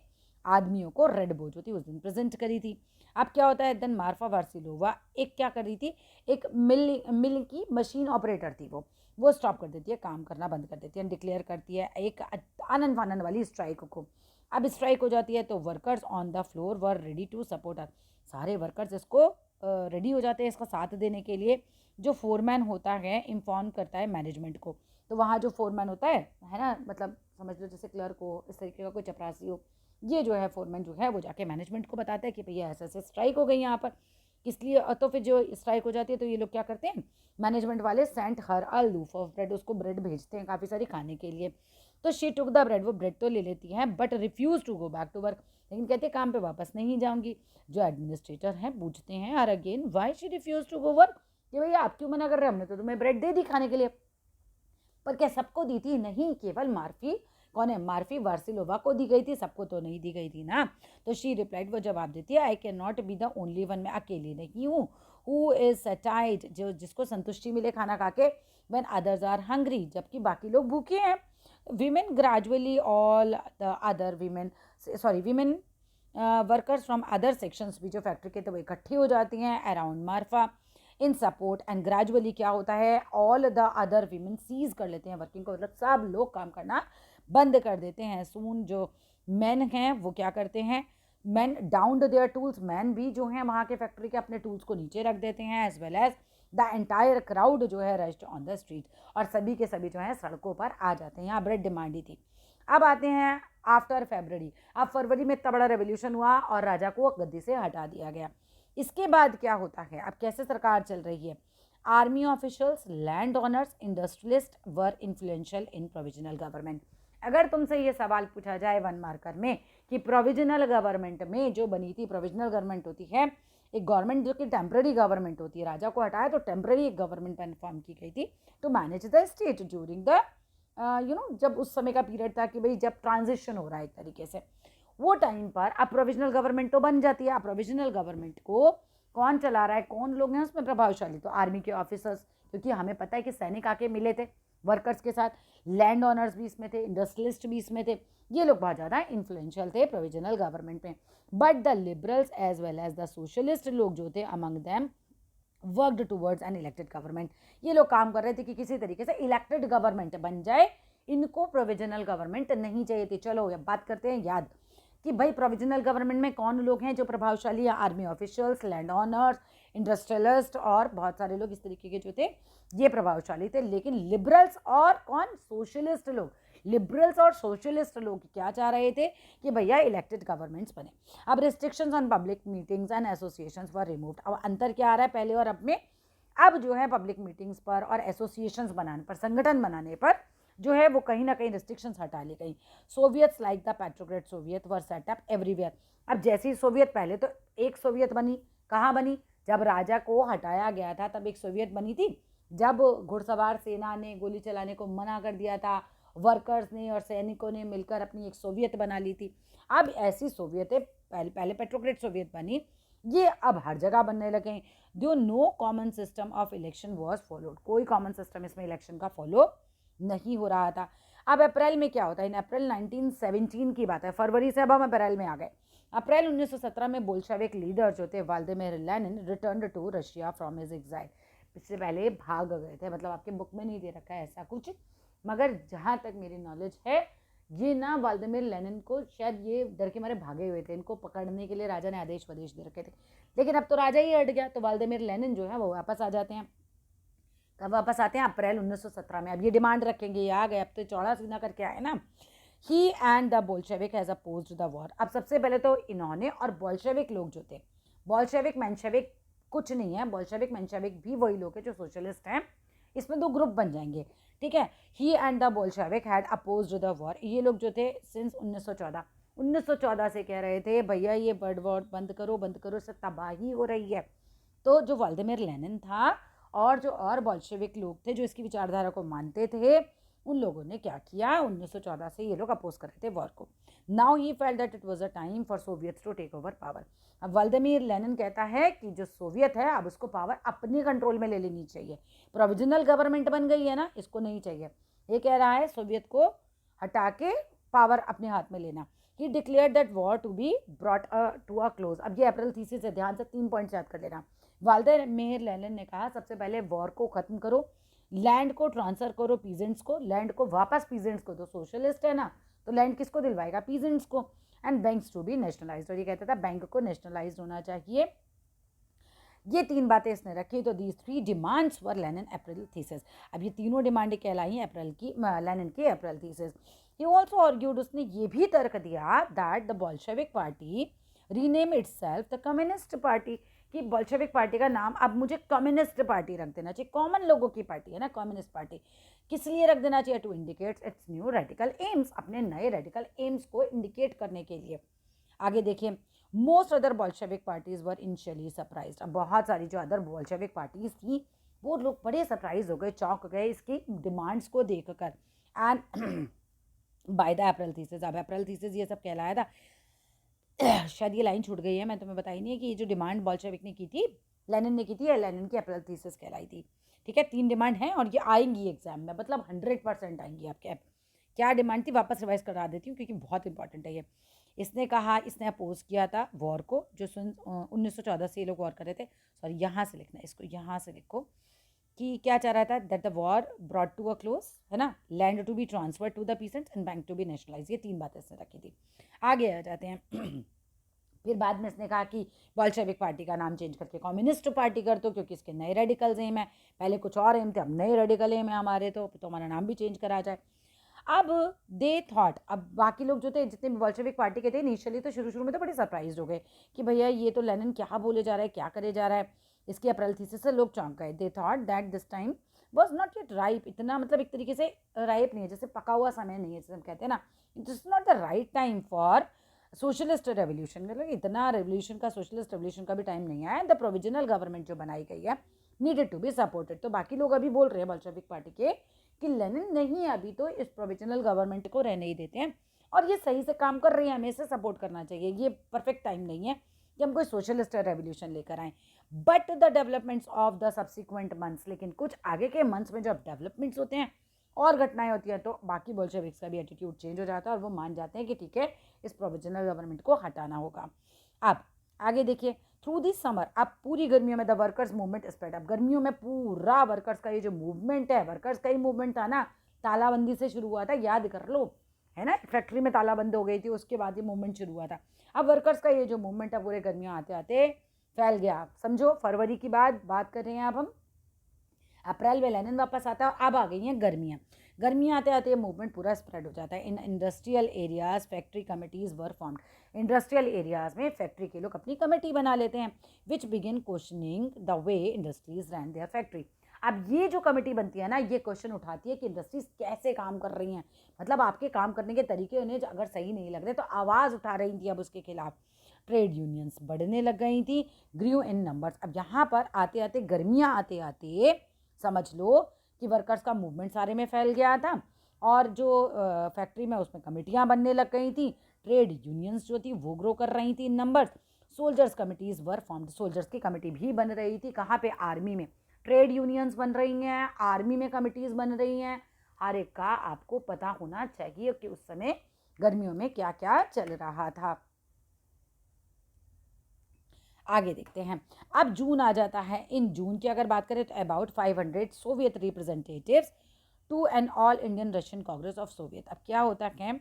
आदमियों को रेड बोझ जो थी उस दिन प्रेजेंट करी थी। अब क्या होता है, देन मार्फा वासिलोवा एक क्या कर रही थी, एक मिल की मशीन ऑपरेटर थी, वो स्टॉप कर देती है, काम करना बंद कर देती है, डिक्लेयर करती है एक आनंद फानंद वाली स्ट्राइक को। अब स्ट्राइक हो जाती है तो workers on the floor were ready to support her, सारे वर्कर्स इसको रेडी हो जाते हैं इसका साथ देने के लिए। जो फोरमैन होता है इन्फॉर्म करता है मैनेजमेंट को, तो वहाँ जो फोरमैन होता है ना, मतलब समझ लो जैसे क्लर्क हो, इस तरीके का कोई चपरासी हो, ये जो है फोरमैन जो है वो जाके मैनेजमेंट को बताता है कि भैया ऐसे ऐसे स्ट्राइक हो गई यहाँ पर, इसलिए। तो फिर जो स्ट्राइक हो जाती है तो ये लोग क्या करते हैं, मैनेजमेंट वाले sent her a loaf of bread, उसको ब्रेड भेजते हैं काफ़ी सारी खाने के लिए। तो शी टुक द ब्रेड, वो ब्रेड तो ले लेती है but refuse to go back to work, लेकिन कहते हैं काम पे वापस नहीं जाऊंगी। जो एडमिनिस्ट्रेटर हैं पूछते हैं और again why she refuse to go work, कि भैया आप क्यों मना कर रहे हैं, हमने तो तुम्हें ब्रेड दे दी खाने के लिए। पर क्या सबको दी थी, नहीं, केवल मार्फी कौन है, मार्फी वासिलोवा को दी गई थी, सबको तो नहीं दी गई थी ना। तो शी रिप्लाइड, वो जवाब देती है, I can not be the only one, मैं अकेली नहीं हूँ, हु इज सैटिस्फाइड, जो जिसको संतुष्टि मिले खाना खा के, व्हेन अदर्स आर हंग्री, जबकि बाकी लोग भूखे हैं। Women gradually all the other women workers from other sections भी जो फैक्ट्री के, तो वो इकट्ठी हो जाती हैं around Marfa in support, and gradually क्या होता है, all the other women seize कर लेते हैं वर्किंग को, मतलब सब लोग काम करना बंद कर देते हैं। सून जो मैन हैं वो क्या करते हैं, man down there tools, man भी जो हैं वहाँ के फैक्ट्री के अपने टूल्स को नीचे रख देते हैं, as well as the entire crowd जो है रश्ड ऑन द स्ट्रीट, और सभी के सभी जो है सड़कों पर आ जाते हैं। यहाँ ब्रेड डिमांड ही थी। अब आते हैं आफ्टर फरवरी, अब फरवरी में इतना बड़ा रेवोल्यूशन हुआ और राजा को गद्दी से हटा दिया गया। इसके बाद क्या होता है, अब कैसे सरकार चल रही है, army officials, land owners, industrialist were influential in provisional government. अगर तुमसे ये सवाल पूछा जाए 1 मार्कर में कि प्रोविजनल गवर्नमेंट में जो बनी थी, प्रोविजनल गवर्नमेंट होती है एक गवर्नमेंट जो कि टेम्पररी गवर्नमेंट होती है, राजा को हटाया तो टेम्पररी एक गवर्नमेंट फॉर्म की गई थी to manage the state during the जब उस समय का पीरियड था कि भाई जब ट्रांजिशन हो रहा है एक तरीके से, वो टाइम पर अब प्रोविजनल गवर्नमेंट तो बन जाती है। अब प्रोविजनल गवर्नमेंट को कौन चला रहा है, कौन लोग हैं उसमें प्रभावशाली, तो आर्मी के ऑफिसर्स, क्योंकि हमें पता है कि सैनिक आके मिले थे वर्कर्स के साथ, लैंड ऑनर्स भी इसमें थे, इंडस्ट्रियलिस्ट भी इसमें थे, ये लोग बहुत ज़्यादा इन्फ्लुएंशियल थे प्रोविजनल गवर्नमेंट में। But the liberals as well as the socialist लोग जो थे among them worked towards an elected government, ये लोग काम कर रहे थे कि किसी तरीके से इलेक्टेड गवर्नमेंट बन जाए, इनको प्रोविजनल गवर्नमेंट नहीं चाहिए थी। चलो अब बात करते हैं याद कि भाई प्रोविजनल गवर्नमेंट में कौन लोग हैं जो प्रभावशाली हैं? Army officials, land owners, industrialist और बहुत सारे लोग इस तरीके के जो थे ये प्रभावशाली थे। लेकिन लिबरल्स और कौन? सोशलिस्ट लोग। लिबरल्स और सोशलिस्ट लोग क्या चाह रहे थे कि भैया इलेक्टेड गवर्नमेंट्स बने। अब restrictions on public meetings and associations were removed. अब अंतर क्या आ रहा है पहले और अब में? अब जो है पब्लिक मीटिंग्स पर और एसोसिएशंस बनाने पर, संगठन बनाने पर जो है वो कहीं ना कहीं रिस्ट्रिक्शंस हटा ली गई। Soviets like the Petrograd Soviet were set up everywhere. अब जैसी सोवियत, पहले तो एक सोवियत बनी, कहाँ बनी? जब राजा को हटाया गया था तब एक सोवियत बनी थी। जब घुड़सवार सेना ने गोली चलाने को मना कर दिया था, वर्कर्स ने और सैनिकों ने मिलकर अपनी एक सोवियत बना ली थी। अब ऐसी सोवियतें पहले पेट्रोग्रेड सोवियत बनी, ये अब हर जगह बनने लगे। जो no common system of election was followed. कोई कॉमन सिस्टम इसमें इलेक्शन का फॉलो नहीं हो रहा था। अब अप्रैल में क्या होता है? इन अप्रैल 1917 की बात है, फरवरी से अब हम अप्रैल में आ गए। अप्रैल 1917 में बोल्शेविक लीडर जो थे Vladimir Lenin return to Russia from his exile. इससे पहले भाग गए थे, मतलब आपके बुक में नहीं दे रखा है ऐसा कुछ, मगर जहाँ तक मेरी नॉलेज है ये ना व्लादिमीर लेनिन को शायद ये डर के मारे भागे हुए थे। इनको पकड़ने के लिए राजा ने आदेश वदेश दे रखे थे, लेकिन अब तो राजा ही हट गया तो व्लादिमीर लेनिन जो है वो वापस आ जाते हैं। कब वापस आते हैं? अप्रैल 1917 में। अब ये डिमांड रखेंगे, ये आ गए, अब तो चौड़ा सीना करके आए ना। He and the Bolshevik has opposed the war. अब सबसे पहले तो इन्होंने और बोल्शेविक लोग जो थे, बोल्शेविक मेंशेविक कुछ नहीं है, बोल्शेविक मेंशेविक भी वही लोग हैं जो सोशलिस्ट हैं। इसमें दो ग्रुप बन जाएंगे, ठीक है। He and the Bolshevik had opposed the war. ये लोग जो थे सिंस 1914 से कह रहे थे भैया ये वर्ल्ड वॉर बंद करो बंद करो, इससे तबाही हो रही है। तो जो व्लादिमीर लेनिन था और जो और बोल्शेविक लोग थे जो इसकी विचारधारा को मानते थे, उन लोगों ने क्या किया? 1914 से ये लोग अपोज कर रहे थे वॉर को। Now he felt that it was a time for Soviets to take over power. अब व्लादिमीर लेनिन कहता है कि जो सोवियत है अब उसको पावर अपने कंट्रोल में ले लेनी चाहिए। प्रोविजनल गवर्नमेंट बन गई है ना, इसको नहीं चाहिए। ये कह रहा है सोवियत को हटा के पावर अपने हाथ में लेना। He declared that war to be brought to a close. अब ये अप्रैल थीसिस से ध्यान से 3 पॉइंट्स याद कर लेना। व्लादिमीर लेनिन ने कहा सबसे पहले वॉर को खत्म करो, लैंड को ट्रांसफर करो पीजेंट्स को, लैंड को वापस पीजेंट्स को दो। सोशलिस्ट है ना, तो लैंड किसको दिलवाएगा? पीजेंट्स को। And banks to be nationalised. और ये कहता था बैंक को नेशनलाइज्ड होना चाहिए। ये 3 बातें इसने रखी। तो these 3 demands were Lenin April thesis. अब ये तीनों डिमांडें कहलाई हैं अप्रैल की, लेनिन की April thesis. He also argued, उसने ये भी तर्क दिया that the Bolshevik party rename itself the communist party, कि बोल्शेविक पार्टी का नाम अब मुझे कम्युनिस्ट पार्टी रख देना चाहिए। कॉमन लोगों की पार्टी है ना कम्युनिस्ट पार्टी। किस लिए रख देना चाहिए? To indicate its new radical aims, अपने नए रेडिकल एम्स को इंडिकेट करने के लिए। आगे देखिए, most other Bolshevik parties were initially surprised. अब बहुत सारी जो अदर बोल्शेविक पार्टीज थी वो लोग बड़े सरप्राइज हो गए, चौंक गए इसकी डिमांड्स को देखकर। And by the April thesis, अब अप्रैल थीसिस ये सब कहलाया था। शायद ये लाइन छूट गई है, मैं तुम्हें बताई नहीं है कि ये जो डिमांड बोल्शेविक ने की थी, लेनिन ने की थी, या लेनिन की अप्रैल थीसिस कहलाई थी। ठीक है, 3 डिमांड हैं और ये आएंगी एग्जाम में, मतलब 100% आएंगी आपके। क्या डिमांड थी वापस रिवाइज करा देती हूँ क्योंकि बहुत इंपॉर्टेंट है ये। इसने कहा, इसने अपोज किया था वॉर को, जो 1914 से ये लोग वॉर कर रहे थे। सॉरी, यहाँ से लिखना, इसको यहाँ से लिखो कि क्या चाह रहा था? That the war brought to a close, है ना, land to be transfer to the peasants and bank to be nationalise. ये 3 बातें इसने रखी थी। आगे आ जाते हैं। फिर बाद में इसने कहा कि बोल्शेविक पार्टी का नाम चेंज करके कम्युनिस्ट पार्टी कर दो क्योंकि इसके नए रेडिकल्स एम है। पहले कुछ और एम थे, अब नए रेडिकल एम है हमारे, तो हमारा नाम भी चेंज करा जाए। अब दे थॉट, अब बाकी लोग जो थे जितने भी बोल्शेविक पार्टी के थे इनिशियली तो शुरू में तो बड़े सरप्राइज हो गए कि भैया ये तो लेनिन क्या बोले जा रहा है, क्या करे जा रहा है। इसकी अप्रैल थीसिस से लोग चौंक गए। They thought that this time was not yet ripe. इतना मतलब एक तरीके से राइप नहीं है, जैसे पका हुआ समय नहीं है, जैसे हम कहते हैं ना, it is not the right time for socialist revolution. मतलब इतना रेवोल्यूशन का, सोशलिस्ट रेवोल्यूशन का भी टाइम नहीं है। द प्रोविजनल गवर्नमेंट जो बनाई गई है नीडेड टू बी सपोर्टेड। तो बाकी लोग अभी बोल रहे हैं बोल्शेविक पार्टी के कि लेनिन नहीं, अभी तो इस प्रोविजनल गवर्नमेंट को रहने ही देते हैं और ये सही से काम कर रही है, हमें इसे सपोर्ट करना चाहिए। ये परफेक्ट टाइम नहीं है कि हम कोई सोशलिस्ट रेवोल्यूशन लेकर आएँ। But the developments of the subsequent months, लेकिन कुछ आगे के मंथ्स में जब डेवलपमेंट्स होते हैं और घटनाएं होती हैं तो बाकी बोल्शेविक्स का भी एटीट्यूड चेंज हो जाता है और वो मान जाते हैं कि ठीक है, इस प्रोविजनल गवर्नमेंट को हटाना होगा। अब आगे देखिए, थ्रू दिस समर, अब पूरी गर्मियों में द वर्कर्स मूवमेंट स्प्रेड। अब गर्मियों में पूरा वर्कर्स का ये जो मूवमेंट है, वर्कर्स का ही मूवमेंट था ना, तालाबंदी से शुरू हुआ था, याद कर लो, है ना। फैक्ट्री में ताला बंद हो गई थी, उसके बाद ये मूवमेंट शुरू हुआ था। अब वर्कर्स का ये जो मूवमेंट है पूरे गर्मियाँ आते आते फैल गया। समझो, फरवरी की बात कर रहे हैं अब हम। अप्रैल में लेनिन वापस आता है और अब आ गई हैं गर्मियाँ। गर्मियाँ आते आते मूवमेंट पूरा स्प्रेड हो जाता है। In industrial areas factory committees were formed. Industrial areas में फैक्ट्री के लोग अपनी कमेटी बना लेते हैं, which begin questioning the way industries run their factory. अब ये जो कमेटी बनती है ना, ये क्वेश्चन उठाती है कि इंडस्ट्रीज कैसे काम कर रही हैं, मतलब आपके काम करने के तरीके उन्हें अगर सही नहीं लग रहे तो आवाज़ उठा रही थी अब उसके खिलाफ। ट्रेड यूनियंस बढ़ने लग गई थी, ग्रू इन नंबर्स। अब यहाँ पर आते आते गर्मियाँ आते आते समझ लो कि वर्कर्स का मूवमेंट सारे में फैल गया था, और जो फैक्ट्री में उसमें कमेटियाँ बनने लग गई थी। ट्रेड यूनियंस जो थी वो ग्रो कर रही थी in numbers. Soldiers committees were formed. Soldiers की कमेटी भी बन रही थी। कहाँ पे? आर्मी में। ट्रेड यूनियंस बन रही हैं, आर्मी में कमिटीज़ बन रही हैं। हर एक का आपको पता होना चाहिए कि उस समय गर्मियों में क्या क्या चल रहा था। आगे देखते हैं। अब जून आ जाता है। इन जून की अगर बात करें तो about 500 Soviet representatives to an All Indian Russian Congress of Soviet. अब क्या होता है,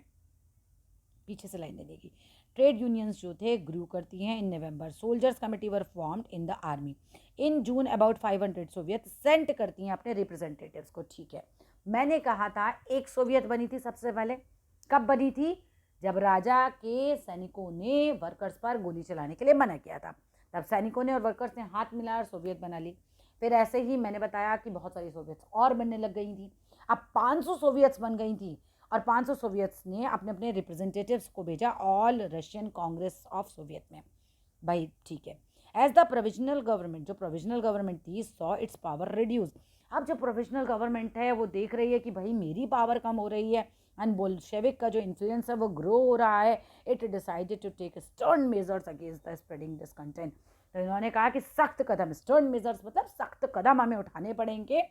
पीछे से लाइन देगी। ट्रेड यूनियंस जो थे ग्रू करती हैं in November. Soldiers committee were formed in the army. In June about 500 Soviet send करती हैं अपने रिप्रेजेंटेटिव्स को। ठीक है, मैंने कहा था एक सोवियत बनी थी सबसे पहले। कब बनी थी? जब राजा के सैनिकों ने वर्कर्स पर गोली चलाने के लिए मना किया था, तब सैनिकों ने और वर्कर्स ने हाथ मिलाया और सोवियत बना ली। फिर ऐसे ही मैंने बताया कि बहुत सारी सोवियत्स और बनने लग गई थी। अब 500 सोवियत्स बन गई थी, और 500 सोवियत्स ने अपने अपने रिप्रेजेंटेटिव्स को भेजा all Russian Congress of Soviet में। भाई ठीक है। एज द प्रोविजनल गवर्नमेंट, जो प्रोविजनल गवर्नमेंट थी, सॉ इट्स पावर रिड्यूस। अब जो प्रोविजनल गवर्नमेंट है वो देख रही है कि भाई मेरी पावर कम हो रही है एंड बोल्शेविक का जो इन्फ्लुएंस है वो ग्रो हो रहा है। It decided to take stern measures against the spreading discontent. तो इन्होंने कहा कि सख्त कदम, स्टर्न मेजर्स मतलब सख्त कदम हमें उठाने पड़ेंगे,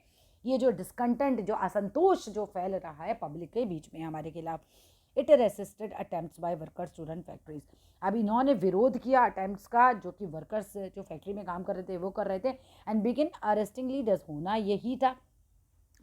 ये जो डिसकंटेंट, जो असंतोष जो फैल रहा है पब्लिक के बीच में हमारे खिलाफ। It resisted attempts by workers to run factories. अब इन्होंने विरोध किया अटेम्प्ट्स का, जो कि वर्कर्स जो फैक्ट्री में काम कर रहे थे वो कर रहे थे, एंड बिगिन अरेस्टिंग लीडर्स। होना यही था,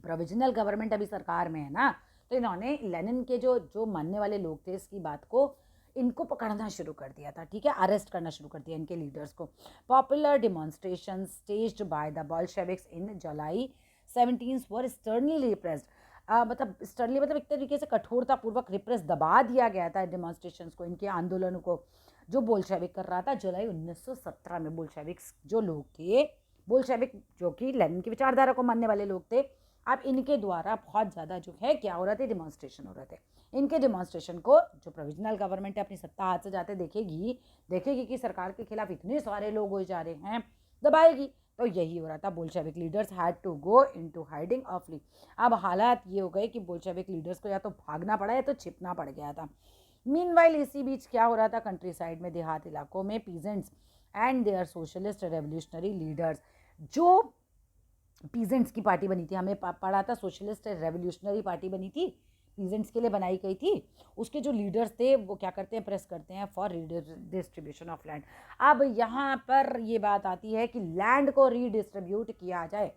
प्रोविजनल गवर्नमेंट अभी सरकार में है ना, तो इन्होंने लेनिन के जो मानने वाले लोग थे इसकी बात को, इनको पकड़ना शुरू कर दिया था। ठीक है, अरेस्ट करना शुरू कर दिया इनके लीडर्स को। Popular demonstration staged by the Bolsheviks in July 17 were sternly repressed. मतलब स्टर्नली मतलब एक तरीके से कठोरतापूर्वक रिप्रेस, दबा दिया गया था डेमोन्स्ट्रेशंस को, इनके आंदोलनों को जो बोल्शेविक कर रहा था। जुलाई 1917 में बोल्शेविक्स जो लोग थे, बोल्शेविक जो कि लेनिन की विचारधारा को मानने वाले लोग थे, अब इनके द्वारा बहुत ज़्यादा जो है क्या हो रहा था, डेमोन्स्ट्रेशन हो रहे थे। इनके डेमोन्स्ट्रेशन को जो प्रोविजनल गवर्नमेंट है अपनी सत्ता हाथ से जाते देखेगी कि सरकार के खिलाफ इतने सारे लोग हो जा रहे हैं, दबाएगी। तो यही हो रहा था। Bolshevik leaders had to go into hiding off ली। अब हालात ये हो गए कि बोल्शेविक लीडर्स को या तो भागना पड़ा या तो छिपना पड़ गया था। मीनवाइल इसी बीच क्या हो रहा था, कंट्री साइड में, देहात इलाकों में, peasants and their socialist revolutionary leaders, जो पीजेंट्स की पार्टी बनी थी, हमें पढ़ा था सोशलिस्ट रेवोल्यूशनरी पार्टी बनी थी, पीजेंट्स के लिए बनाई गई थी। उसके जो लीडर्स थे वो क्या करते हैं, प्रेस करते हैं फॉर डिस्ट्रीब्यूशन ऑफ लैंड। अब यहाँ पर ये बात आती है कि लैंड को रीडिस्ट्रीब्यूट किया जाए।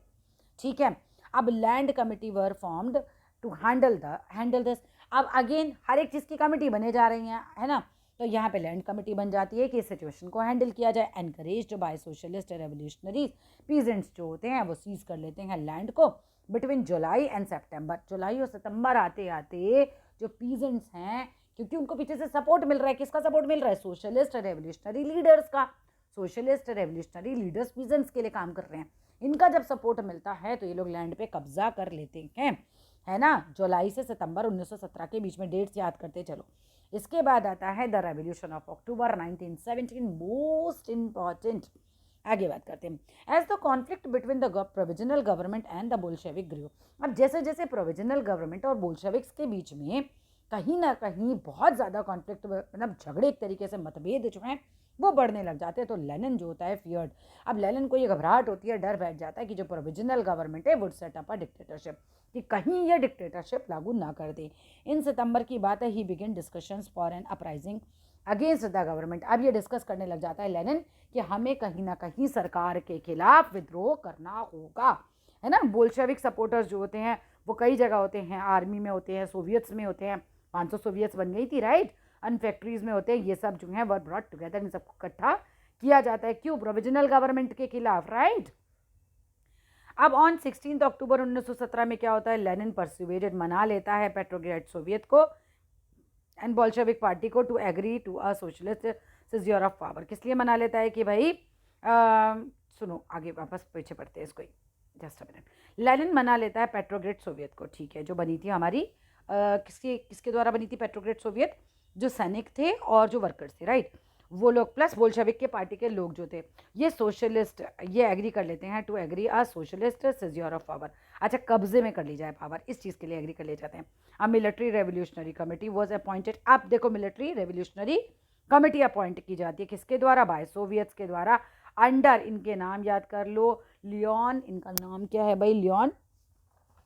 ठीक है, अब land committee were formed to handle this. अब अगेन हर एक चीज़ की कमेटी बने जा रही हैं, है ना। तो यहाँ पे लैंड कमेटी बन जाती है कि इस सिचुएशन को हैंडल किया जाए। Encouraged by socialist revolutionaries, peasants जो होते हैं वो सीज कर लेते हैं लैंड को बिटवीन जुलाई एंड सितंबर। जुलाई और सितंबर आते आते जो पीजेंट्स हैं, क्योंकि उनको पीछे से सपोर्ट मिल रहा है, किसका सपोर्ट मिल रहा है, सोशलिस्ट रेवोल्यूशनरी लीडर्स का। सोशलिस्ट रेवोल्यूशनरी लीडर्स पीजेंट्स के लिए काम कर रहे हैं, इनका जब सपोर्ट मिलता है तो ये लोग लैंड पे कब्जा कर लेते हैं, है ना। जुलाई से सितंबर 1917 के बीच में डेट्स याद करते चलो। इसके बाद आता है the revolution of October 1917, most important. आगे बात करते हैं। As the conflict between the provisional government and the Bolshevik grew. अब जैसे जैसे प्रोविजनल गवर्नमेंट और बोल्शेविक्स के बीच में कहीं ना कहीं बहुत ज़्यादा कॉन्फ्लिक्ट, मतलब झगड़े, एक तरीके से मतभेद जो हैं वो बढ़ने लग जाते हैं, तो लेनिन जो होता है फियर्ड। अब लेनिन को ये घबराहट होती है, डर बैठ जाता है कि जो प्रोविजनल गवर्नमेंट है would set up a dictatorship, कि कहीं ये डिक्टेटरशिप लागू ना कर दे। इन सितंबर की बात है, he begin discussions for an uprising against the government. अब ये डिस्कस करने लग जाता है लेनिन कि हमें कहीं ना कहीं सरकार के खिलाफ विद्रोह करना होगा, है ना। बोल्शेविक सपोर्टर्स जो होते हैं वो कई जगह होते हैं, आर्मी में होते हैं, सोवियट्स में होते हैं, 500 सोवियट्स बन गई थी, राइट, अन फैक्ट्रीज में होते हैं, ये सब जो है वर ब्रॉट टुगेदर, इन सबको इकट्ठा किया जाता है, क्यों, प्रोविजनल गवर्नमेंट के खिलाफ, राइट। अब ऑन 16 अक्टूबर 1917 में क्या होता है, लेनिन परसुएडेड, मना लेता है पेट्रोग्रेड सोवियत को एंड बोल्शेविक पार्टी को to agree to a socialist seizure of power. किस लिए मना लेता है कि भाई सुनो, आगे वापस पीछे पढ़ते हैं इसको, जस्ट अ मिनट। लेनिन मना लेता है पेट्रोग्रेड सोवियत को, ठीक है, जो बनी थी हमारी किसके द्वारा बनी थी पेट्रोग्रेड सोवियत, जो सैनिक थे और जो वर्कर्स थे, राइट, वो लोग प्लस बोल्शेविक के पार्टी के लोग जो थे, ये सोशलिस्ट, ये एग्री कर लेते हैं to agree a socialist seizure of power. अच्छा, कब्जे में कर ली जाए पावर, इस चीज़ के लिए एग्री कर ले जाते हैं। अब military revolutionary committee was appointed. अब देखो, मिलिट्री रेवोल्यूशनरी कमेटी अपॉइंट की जाती है किसके द्वारा, बाय सोवियट्स के द्वारा, अंडर, इनके नाम याद कर लो, लियोन, इनका नाम क्या है भाई, लियोन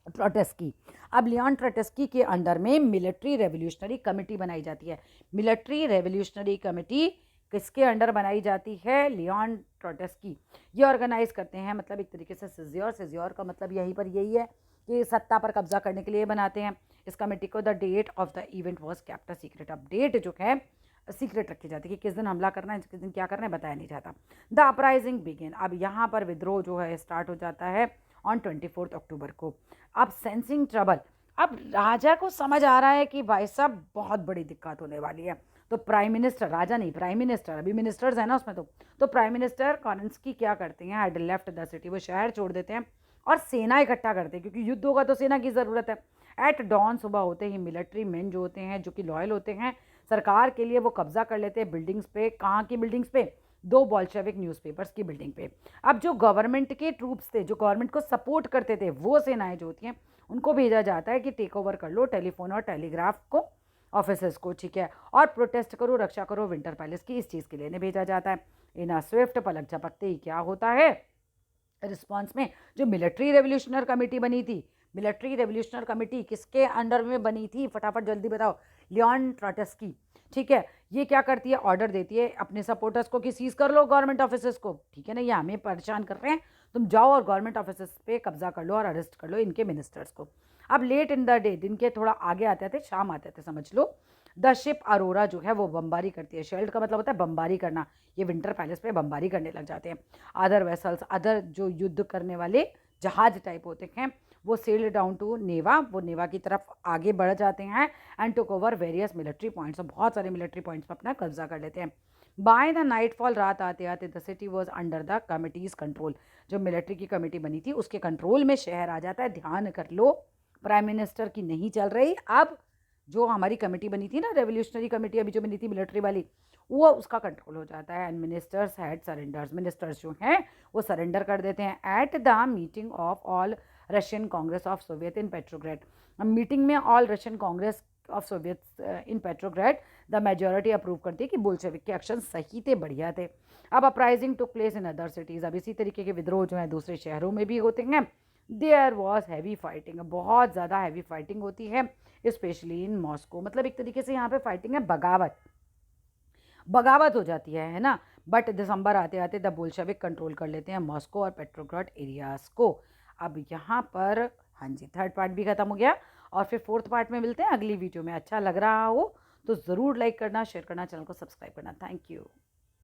ट्रोट्स्की। अब लियोन ट्रोट्स्की के अंडर में मिलिट्री रेवोल्यूशनरी कमेटी बनाई जाती है। मिलिट्री रेवोल्यूशनरी कमेटी किसके अंडर बनाई जाती है, लियोन ट्रोट्स्की। ये ऑर्गेनाइज करते हैं, मतलब एक तरीके से सिज्योर का मतलब यहीं पर यही है कि सत्ता पर कब्जा करने के लिए बनाते हैं इस कमेटी को। The date of the event was kept a secret. अब डेट जो है सीक्रेट रखी जाती है कि किस दिन हमला करना है, किस दिन क्या करना है, बताया नहीं जाता। The uprising begin. अब यहाँ पर विद्रोह जो है स्टार्ट हो जाता है ऑन 24 अक्टूबर को। अब सेंसिंग ट्रबल, अब राजा को समझ आ रहा है कि भाई साहब बहुत बड़ी दिक्कत होने वाली है, तो प्राइम मिनिस्टर, राजा नहीं प्राइम मिनिस्टर, अभी मिनिस्टर्स है ना उसमें, तो प्राइम मिनिस्टर कॉरेंस्की क्या करते हैं, हैड लेफ्ट द सिटी, वो शहर छोड़ देते हैं और सेना इकट्ठा करते हैं, क्योंकि युद्ध होगा तो सेना की ज़रूरत है। एट डॉन, सुबह होते ही मिलिट्री मैन जो होते हैं, जो कि लॉयल होते हैं सरकार के लिए, वो कब्जा कर लेते हैं बिल्डिंग्स पे। कहाँ की बिल्डिंग्स पे, 2 बोल्शेविक न्यूज़पेपर्स की बिल्डिंग पे। अब जो गवर्नमेंट के ट्रूप्स थे, जो गवर्नमेंट को सपोर्ट करते थे, वो सेनाएं जो होती हैं, उनको भेजा जाता है कि टेक ओवर कर लो टेलीफोन और टेलीग्राफ को, ऑफिसर्स को, ठीक है, और प्रोटेस्ट करो, रक्षा करो विंटर पैलेस की, इस चीज़ के लिए इन्हें भेजा जाता है। इन स्विफ्ट, पलक झपकते ही क्या होता है, रिस्पॉन्स में जो मिलिट्री रेवोल्यूशनर कमेटी बनी थी, मिलिट्री रेवोल्यूशनर कमेटी किसके अंडर में बनी थी, फटाफट जल्दी बताओ, लियोन ट्रोट्स्की, ठीक है, ये क्या करती है, ऑर्डर देती है अपने सपोर्टर्स को कि सीज कर लो गवर्नमेंट ऑफिसर्स को, ठीक है ना, ये हमें परेशान कर रहे हैं, तुम जाओ और गवर्नमेंट ऑफिसर्स पे कब्जा कर लो और अरेस्ट कर लो इनके मिनिस्टर्स को। अब लेट इन द डे, दिन के थोड़ा आगे आते थे, शाम आते थे समझ लो, द शिप अरोरा जो है वो बमबारी करती है। शेल्ड का मतलब होता है बमबारी करना, ये विंटर पैलेस पे बमबारी करने लग जाते हैं। अदर वेसल्स, अदर जो युद्ध करने वाले जहाज टाइप होते हैं, वो सेल डाउन टू नेवा, वो नेवा की तरफ आगे बढ़ जाते हैं and took over various military points, बहुत सारे मिलिट्री पॉइंट्स पर अपना कब्जा कर लेते हैं। बाय द नाइट फॉल, रात आते आते the city was under the committees control, जो मिलिट्री की कमेटी बनी थी उसके कंट्रोल में शहर आ जाता है। ध्यान कर लो, प्राइम मिनिस्टर की नहीं चल रही, अब जो हमारी कमेटी बनी थी ना, रेवोल्यूशनरी कमेटी अभी जो बनी थी मिलिट्री वाली, वो उसका कंट्रोल हो जाता है। And ministers had surrenders, ministers जो हैं वो सरेंडर कर देते हैं। At the meeting of all Russian Congress of Soviet in Petrograd, meeting में all Russian Congress of Soviet in Petrograd the majority approve करती है कि बोल्शेविक के एक्शन सही थे, बढ़िया थे। अब uprising took place in other cities, अब इसी तरीके के विद्रोह जो है दूसरे शहरों में भी होते हैं। देयर वॉज हैवी फाइटिंग, बहुत ज़्यादा हैवी फाइटिंग होती है, स्पेशली इन मॉस्को, मतलब एक तरीके से यहाँ पे फाइटिंग है, बगावत, बगावत हो जाती है ना। बट दिसंबर आते आते द बोल्शेविक कंट्रोल कर लेते हैं मॉस्को और पेट्रोग्राड एरियाज को। अब यहाँ पर हाँ जी, थर्ड पार्ट भी खत्म हो गया और फिर फोर्थ पार्ट में मिलते हैं अगली वीडियो में। अच्छा लग रहा हो तो ज़रूर लाइक करना, शेयर करना, चैनल को सब्सक्राइब करना। Thank you.